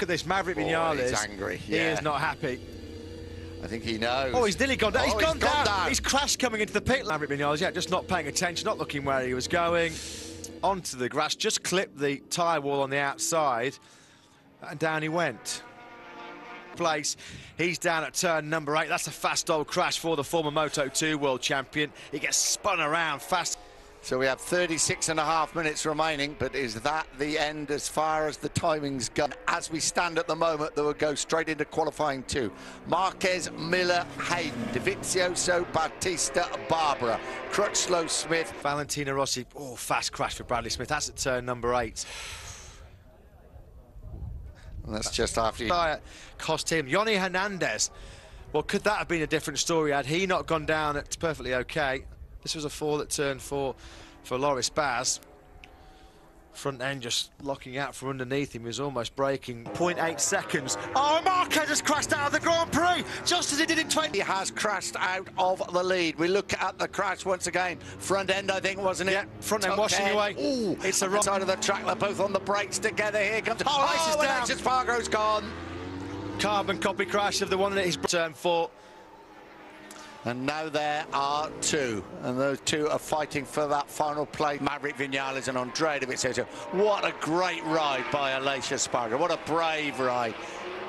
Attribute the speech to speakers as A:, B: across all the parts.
A: at this, Maverick Vinales.
B: He's angry. Yeah.
A: He is not happy.
B: I think he knows.
A: Oh, he's nearly gone down.
B: Oh,
A: he's gone down.
B: He's
A: crashed coming into the pit. Maverick Vinales, yeah, just not paying attention, not looking where he was going. Onto the grass, just clipped the tyre wall on the outside, and down he went. Place. He's down at turn number 8. That's a fast old crash for the former Moto2 world champion. He gets spun around fast.
B: So we have 36.5 minutes remaining, but is that the end as far as the timing's gone? As we stand at the moment, they will go straight into qualifying 2. Marquez, Miller, Hayden, Dovizioso, Bautista, Barbara, Crutchlow, Smith.
A: Valentino Rossi, oh, fast crash for Bradley Smith. That's at turn number 8.
B: And that's just after you.
A: Cost him. Yoni Hernandez. Well, could that have been a different story had he not gone down? It's perfectly okay. This was a fall at turn 4 for Loris Baz. Front end just locking out from underneath him. He was almost braking. 0.8 seconds. Oh, Marquez has crashed out of the Grand Prix, just as he did in 20.
B: He has crashed out of the lead. We look at the crash once again. Front end, I think, wasn't it?
A: Yeah, front end washing away.
B: Ooh, it's the wrong side of the track. They're both on the brakes together. Here comes.
A: Oh,
B: Alexis Spargo's gone.
A: Carbon copy crash of the one at his turn 4.
B: And now there are 2, and those 2 are fighting for that final place. Maverick Vinales and Andrea Dovizioso. What a great ride by Alexis Spargo. What a brave ride.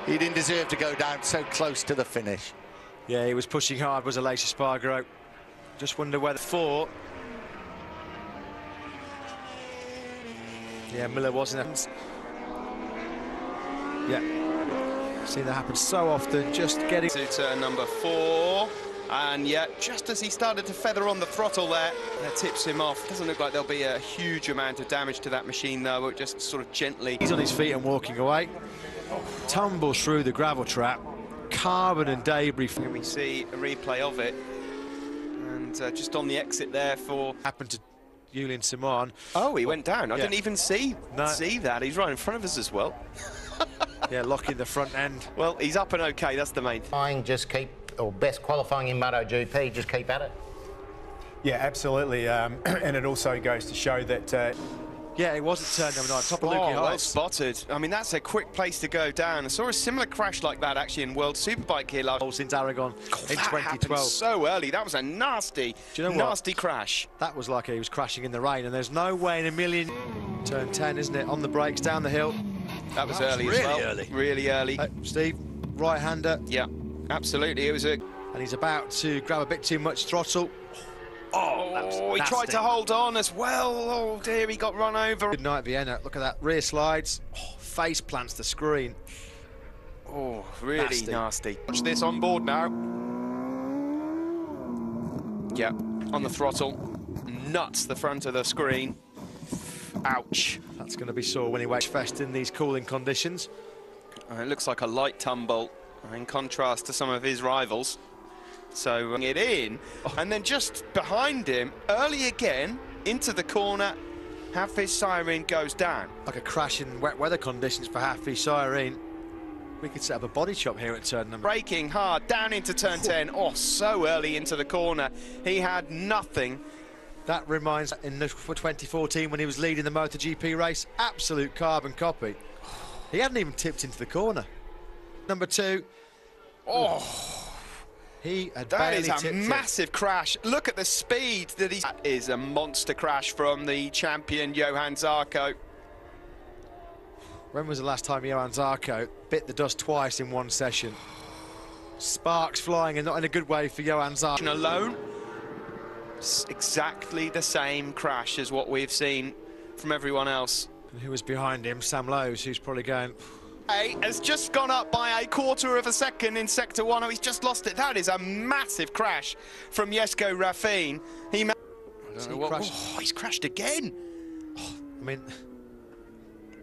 B: He didn't deserve to go down so close to the finish.
A: Yeah, he was pushing hard, was Alexis Spargo. Just wonder whether 4. Yeah, Miller wasn't. Yeah, seen that happen so often. Just getting
C: to turn number 4. And yeah, just as he started to feather on the throttle there, that tips him off. Doesn't look like there'll be a huge amount of damage to that machine though, but just sort of gently.
A: He's on his feet and walking away. Tumbles through the gravel trap. Carbon and debris.
C: And we see a replay of it. And just on the exit there for...
A: Happened to Julian Simon.
C: Oh, he went down. I didn't even see that. He's right in front of us as well.
A: Yeah, locking the front end.
C: Well, he's up and okay, that's the main thing.
D: Just keep, or best qualifying in MotoGP, just keep at it.
E: Yeah, absolutely, and it also goes to show that...
A: Yeah, it was at turn number 9, top of Lukey Heights.
C: Well spotted. I mean, that's a quick place to go down. I saw a similar crash like that, actually, in World Superbike here last...
A: Since Aragon in 2012.
C: So early. That was a nasty, nasty crash.
A: That was like he was crashing in the rain, and there's no way in a million... Turn 10, isn't it? On the brakes, down the hill.
C: That was early as well. Really early.
A: Steve, right-hander.
C: Yeah, absolutely. It was a...
A: And he's about to grab a bit too much throttle.
C: Oh, he tried to hold on as well. Oh dear, he got run over.
A: Good night, Vienna. Look at that. Rear slides. Oh, face plants the screen.
C: Oh, really nasty. Watch this on board now. Yeah, on the throttle. Nuts the front of the screen. Ouch.
A: That's going to be sore when he wakes fest in these cooling conditions.
C: It looks like a light tumble in contrast to some of his rivals. So it in, and then just behind him, early again, into the corner, Hafiz Syahrin goes down.
A: Like a crash in wet weather conditions for Hafiz Syahrin. We could set up a body shop here at turn number...
C: Braking hard, down into turn 10. Oh, so early into the corner. He had nothing.
A: That reminds for 2014 when he was leading the MotoGP race. Absolute carbon copy. He hadn't even tipped into the corner. Number 2.
C: Oh.
A: He had
C: that is a massive crash. Look at the speed that he's... That is a monster crash from the champion, Johann Zarco.
A: When was the last time Johann Zarco bit the dust twice in one session? Sparks flying, and not in a good way for Johann Zarco.
C: Alone, it's exactly the same crash as what we've seen from everyone else.
A: And who was behind him? Sam Lowes, who's probably going...
C: Has just gone up by a quarter of a second in Sector 1. Oh, he's just lost it. That is a massive crash from Jesko Rafin. He's crashed again.
A: Oh, I mean...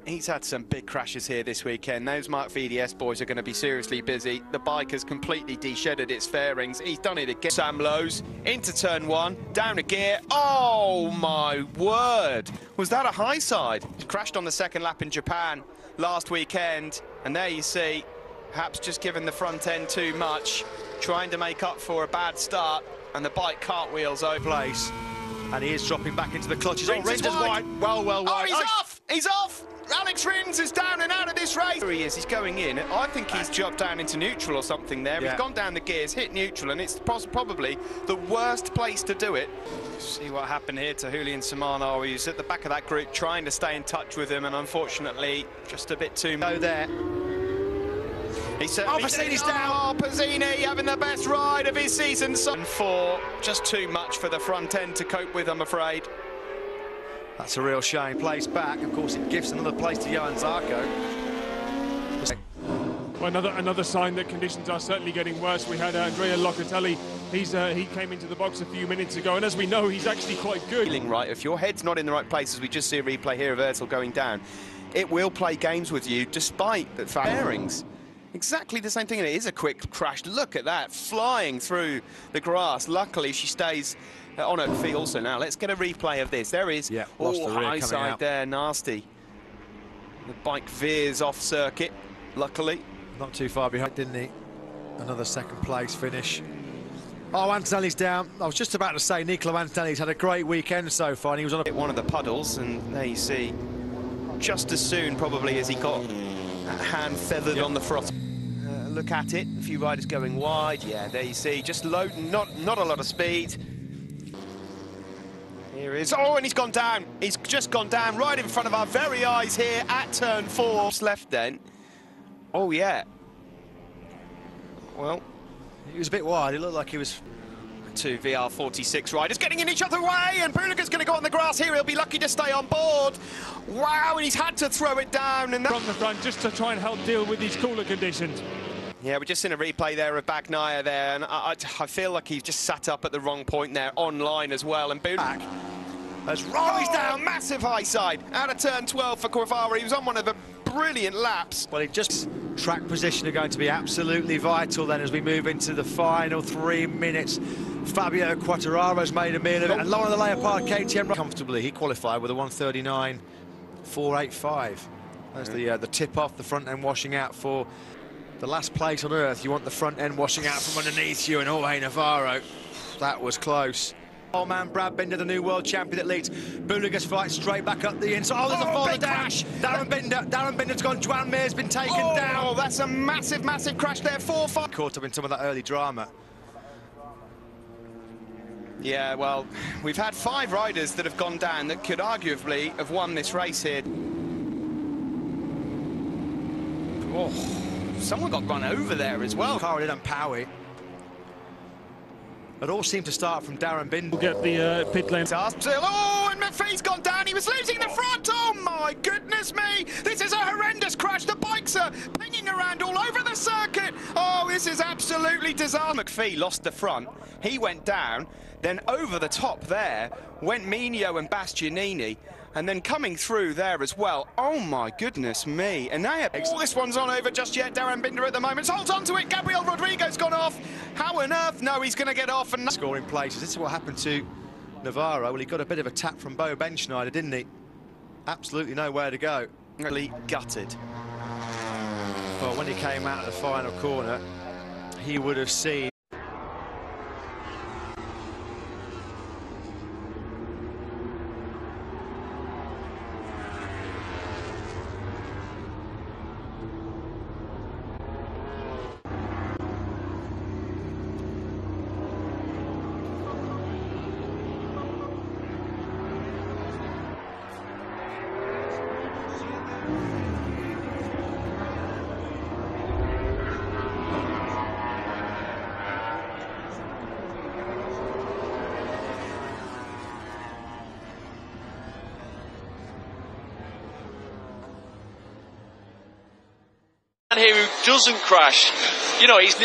C: He's had some big crashes here this weekend. Those Mark VDS boys are going to be seriously busy. The bike has completely de-shedded its fairings. He's done it again. Sam Lowes into turn 1, down a gear. Oh my word! Was that a high side? He crashed on the second lap in Japan last weekend, and there you see, perhaps just given the front end too much, trying to make up for a bad start, and the bike cartwheels over place.
A: And he is dropping back into the clutches.
C: Rins is wide.
A: Well wide.
C: Oh, he's off! He's off! Alex Rins is down and out of this race. There he is, he's going in. I think he's dropped down into neutral or something there.
A: Yeah.
C: He's gone down the gears, hit neutral, and it's probably the worst place to do it. See what happened here to Julian Samano. He's at the back of that group trying to stay in touch with him, and unfortunately, just a bit too low there. He's
A: Pizzini's down.
C: Oh, Pizzini having the best ride of his season. For just too much for the front end to cope with, I'm afraid.
A: That's a real shame. Plays back. Of course, it gives another place to Johan Zarco.
F: Well, another sign that conditions are certainly getting worse. We had Andrea Locatelli. He came into the box a few minutes ago, and as we know, he's actually quite good.
C: Feeling right. If your head's not in the right place, as we just see a replay here of Ertel going down, it will play games with you despite the bearings. Exactly the same thing, and it is a quick crash. Look at that, flying through the grass. Luckily, she stays on her feet also now. Let's get a replay of this. There is.
A: Yeah, lost the rear
C: high
A: coming
C: side
A: out.
C: there, nasty. The bike veers off circuit, luckily.
A: Not too far behind, didn't he? Another second place finish. Oh, Antonelli's down. I was just about to say Nicola Antonelli's had a great weekend so far, and he was on
C: Hit one of the puddles, and there you see, just as soon probably as he got that hand feathered on the frost. Look at it, a few riders going wide. Yeah, there you see, just low, not a lot of speed. Here is, oh, and he's gone down. He's just gone down right in front of our very eyes here at turn 4. Just left then. Oh, yeah. Well,
A: he was a bit wide. It looked like he was.
C: Two VR46 riders getting in each other's way, and Buliga's going to go on the grass here. He'll be lucky to stay on board. Wow, and he's had to throw it down. And
F: From the front, just to try and help deal with these cooler conditions.
C: Yeah, we're just in a replay there of Bagnaia there, and I feel like he's just sat up at the wrong point there, online as well, and back. As Rory's down, massive high side, out of turn 12 for Corvara. He was on one of the brilliant laps.
A: Well, it just track position are going to be absolutely vital then as we move into the final 3 minutes. Fabio Quartararo's made a meal of it, and Lauren Leopard KTM comfortably. He qualified with a 1:39.485. That's the tip off, the front end washing out for the last place on earth. You want the front end washing out from underneath you, and Jorge Navarro, that was close. Old man Brad Binder, the new world champion that leads Buliga's fight straight back up the inside. Oh, there's a fall down.
C: Crash.
A: Darren Binder's gone. Joan Mir's been taken down.
C: Oh, that's a massive, massive crash there. 4-5.
A: Caught up in some of that early drama.
C: Yeah, well, we've had 5 riders that have gone down that could arguably have won this race here. Oh, someone got run over there as well.
A: Carlin and Powie. It all seemed to start from Darren Binder.
F: We'll get the pit lane.
C: Oh, and McPhee's gone down. He was losing the front. Oh, my goodness me. This is a horrendous crash. The bikes are pinging around all over the circuit. Oh, this is absolutely disastrous. McPhee lost the front. He went down. Then over the top there went Migno and Bastianini. And then coming through there as well. Oh, my goodness me. And now, oh, this one's on over just yet. Darren Binder at the moment. Holds on to it. Gabriel Rodrigo's gone off. How on earth? No, he's going to get off. And
A: scoring places. This is what happened to Navarro. Well, he got a bit of a tap from Bo Benschneider, didn't he? Absolutely nowhere to go.
C: really gutted.
A: Well, when he came out of the final corner, he would have seen
G: here who doesn't crash. You know, he's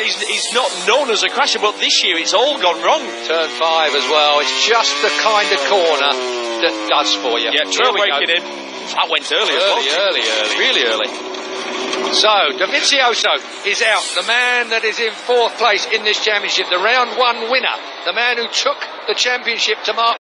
G: not known as a crasher, but this year it's all gone wrong.
H: Turn 5 as well. It's just the kind of corner that does for you.
G: Yeah, trail-breaking in. That went early as well.
H: Early.
G: Really early.
H: So, Dovizioso is out. The man that is in 4th place in this championship. The round 1 winner. The man who took the championship to Mark.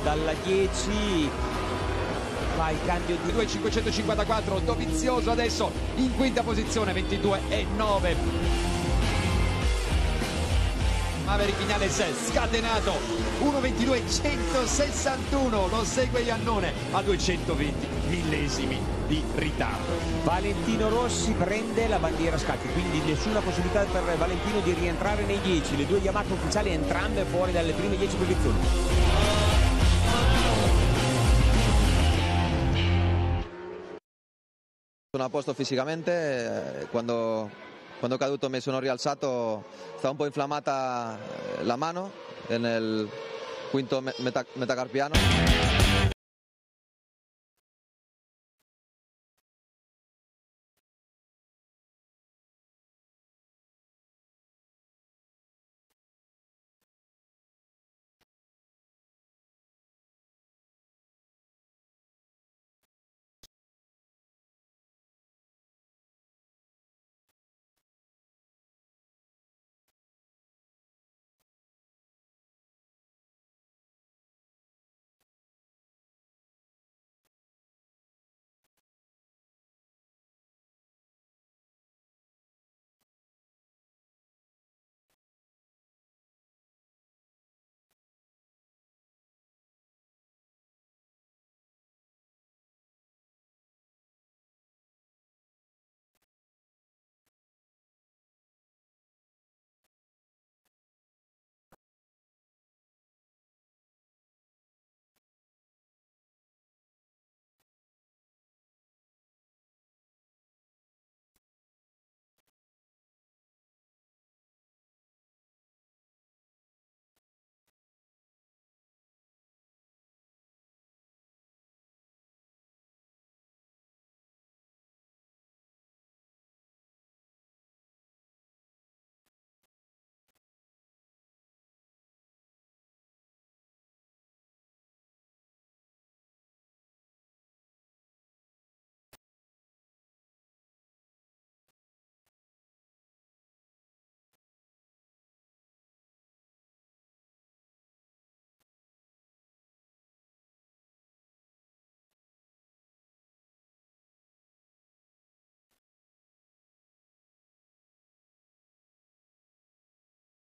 I: dalla 10 va il cambio di
J: 2.554, Dovizioso adesso in quinta posizione, 22,9. Maverick Viñales scatenato, 1.22.161, lo segue Iannone a 220 millesimi di ritardo.
I: Valentino Rossi prende la bandiera scacchi, quindi nessuna possibilità per Valentino di rientrare nei 10, le due Yamaha ufficiali entrambe fuori dalle prime 10 posizioni.
K: Sono a posto fisicamente, quando è caduto mi sono rialzato, stava un po' infiammata la mano nel quinto metacarpiano.